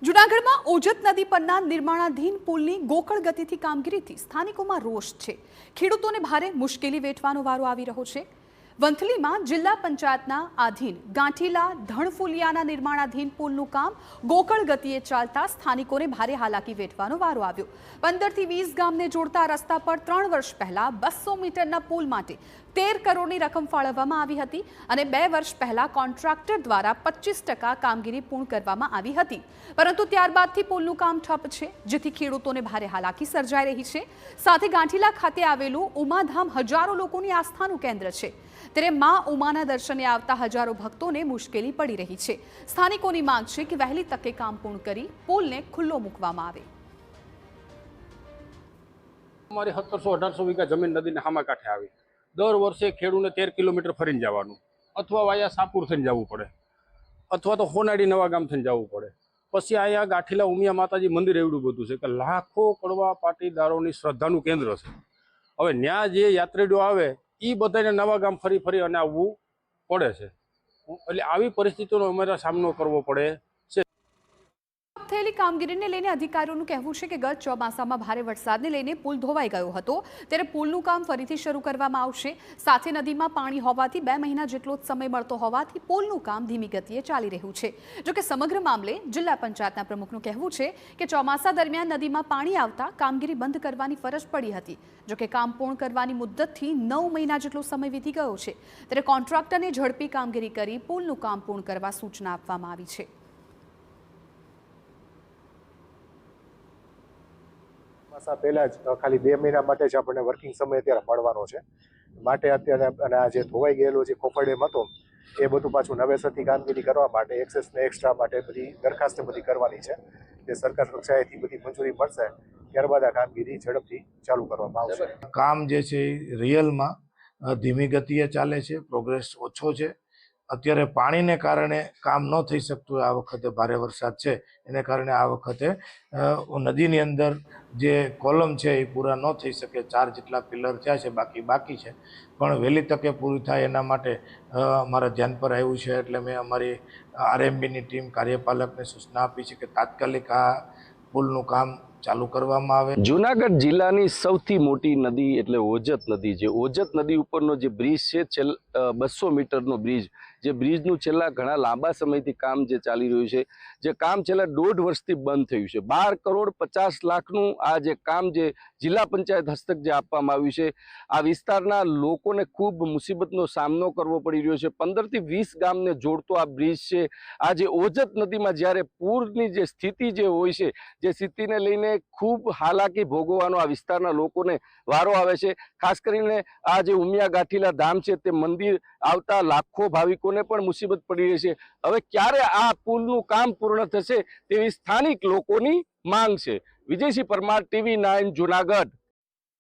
જૂનાગઢમાં ઓજત નદી પરના નિર્માણાધીન પુલની ગોકળ ગતિથી કામગીરીથી સ્થાનિકોમાં રોષ છે। ખેડૂતોને ભારે મુશ્કેલી વેઠવાનો વારો આવી રહ્યો છે। વંથલીમાં જિલ્લા પંચાયતના આધીન ગાંઠીલા ધણફુલિયાના નિર્માણાધીન પુલનું કામ ગોકળ ગતિએ ચાલતા સ્થાનિકોને ભારે હાલાકી વેઠવાનો વારો આવ્યો। 15 થી 20 ગામને જોડતા રસ્તા પર 3 વર્ષ પહેલા 200 મીટરના પુલ માટે 13 કરોડની રકમ ફાળવવામાં આવી હતી અને 2 વર્ષ પહેલા કોન્ટ્રાક્ટર દ્વારા 25% કામગીરી પૂર્ણ કરવામાં આવી હતી, પરંતુ ત્યારબાદથી પુલનું કામ ઠપ છે, જેથી ખેડૂતોને ભારે હાલાકી સર્જાઈ રહી છે। સાથે ગાંઠીલા ખાતે આવેલું ઉમાધામ હજારો લોકોની આસ્થાનું કેન્દ્ર છે, ત્યારે માં ઉમાના દર્શને આવતા હજારો ભક્તોને મુશ્કેલી પડી રહી છે। સ્થાનિકોની માંગ છે કે વહેલી તકે કામ પૂર્ણ કરી પુલને ખુલ્લો મૂકવામાં આવે। અમારી 1700-1800 વીઘા જમીન નદીના હામા કાંઠે આવી। દર વર્ષે ખેડૂને 13 કિલોમીટર ફરીને જવાનું, અથવા વાયા સાપુર થઈને જવું પડે, અથવા તો હોનાડી નવા ગામ થઈને જવું પડે। પછી અહીંયા ગાંઠીલા ઉમિયા માતાજી મંદિર એવડું બધું છે કે લાખો કડવા પાટીદારોની શ્રદ્ધાનું કેન્દ્ર છે। હવે ત્યાં જે યાત્રીઓ આવે એ બધાને નવા ગામ ફરી ફરી અને આવવું પડે છે, એટલે આવી પરિસ્થિતિનો અમારે સામનો કરવો પડે છે। થયેલી કામગીરીને લઈને અધિકારીઓનું કહેવું છે કે ગત ચોમાસામાં ભારે વરસાદને લઈને પુલ ધોવાઈ ગયો હતો, ત્યારે પુલનું કામ ફરીથી શરૂ કરવામાં આવશે। સાથે નદીમાં પાણી હોવાથી 2 મહિના જેટલો જ સમય મળતો હોવાથી પુલનું કામ ધીમી ગતિએ ચાલી રહ્યું છે। જોકે સમગ્ર મામલે જિલ્લા પંચાયતના પ્રમુખનું કહેવું છે કે ચોમાસા દરમિયાન નદીમાં પાણી આવતા કામગીરી બંધ કરવાની ફરજ પડી હતી। જોકે કામ પૂર્ણ કરવાની મુદ્દતથી 9 મહિના જેટલો સમય વીતી ગયો છે, ત્યારે કોન્ટ્રાક્ટરને ઝડપી કામગીરી કરી પુલનું કામ પૂર્ણ કરવા સૂચના આપવામાં આવી છે। પહેલા જ ખાલી 2 મહિના માટે જ આપણને વર્કિંગ સમય અત્યારે મળવાનો છે, માટે અત્યારે અને આ જે ધોવાઈ ગયેલો જે કોફર ડેમ હતો એ બધું પાછું નવેસરથી કામગીરી કરવા માટે એક્સેસને એક્સ્ટ્રા માટે બધી દરખાસ્ત બધી કરવાની છે, જે સરકાર કક્ષાએથી બધી મંજૂરી મળશે ત્યારબાદ આ કામગીરી ઝડપથી ચાલુ કરવામાં આવશે। કામ જે છે એ રિયલમાં ધીમી ગતિએ ચાલે છે, પ્રોગ્રેસ ઓછો છે। અત્યારે પાણીને કારણે કામ ન થઈ શકતું, આ વખતે ભારે વરસાદ છે એને કારણે આ વખતે નદીની અંદર જે કોલમ છે એ પૂરા ન થઈ શકે। 4 જેટલા પિલર થયા છે, બાકી છે, પણ વહેલી તકે પૂરી થાય એના માટે અમારા ધ્યાન પર આવ્યું છે, એટલે મેં અમારી આરએમબીની ટીમ કાર્યપાલકને સૂચના આપી છે કે તાત્કાલિક આ પુલનું કામ ચાલુ કરવામાં આવે। જૂનાગઢ જિલ્લાની સૌથી મોટી નદી એટલે ઓજત નદી છે। ઓજત નદી ઉપરનો જે બ્રિજ છે 200 મીટરનો બ્રિજ, જે બ્રિજનું છેલ્લા ઘણા લાંબા સમયથી કામ જે ચાલી રહ્યું છે, જે કામ છેલ્લા 1.5 વર્ષથી બંધ થયું છે। 12 કરોડ 50 લાખનું આ જે કામ જે જિલ્લા પંચાયત હસ્તક જે આપવામાં આવ્યું છે, આ વિસ્તારના લોકોને ખૂબ મુસીબતનો સામનો કરવો પડી રહ્યો છે। 15 થી 20 ગામને જોડતો આ બ્રિજ છે। આ જે ઓજત નદીમાં જ્યારે પૂરની જે સ્થિતિ જે હોય છે, જે સ્થિતિને લઈને ખૂબ હાલાકી ભોગવવાનો આ વિસ્તારના લોકોને વારો આવે છે। ખાસ કરીને આ જે ઉમિયા ગાંઠીલા ધામ છે તે મંદિર આવતા લાખો ભાવિકોને પણ મુસીબત પડી રહી છે। હવે ક્યારે આ પુલનું કામ પૂર્ણ થશે તેવી સ્થાનિક લોકોની માંગ છે। વિજયસિંહ પરમાર, TV9 જૂનાગઢ।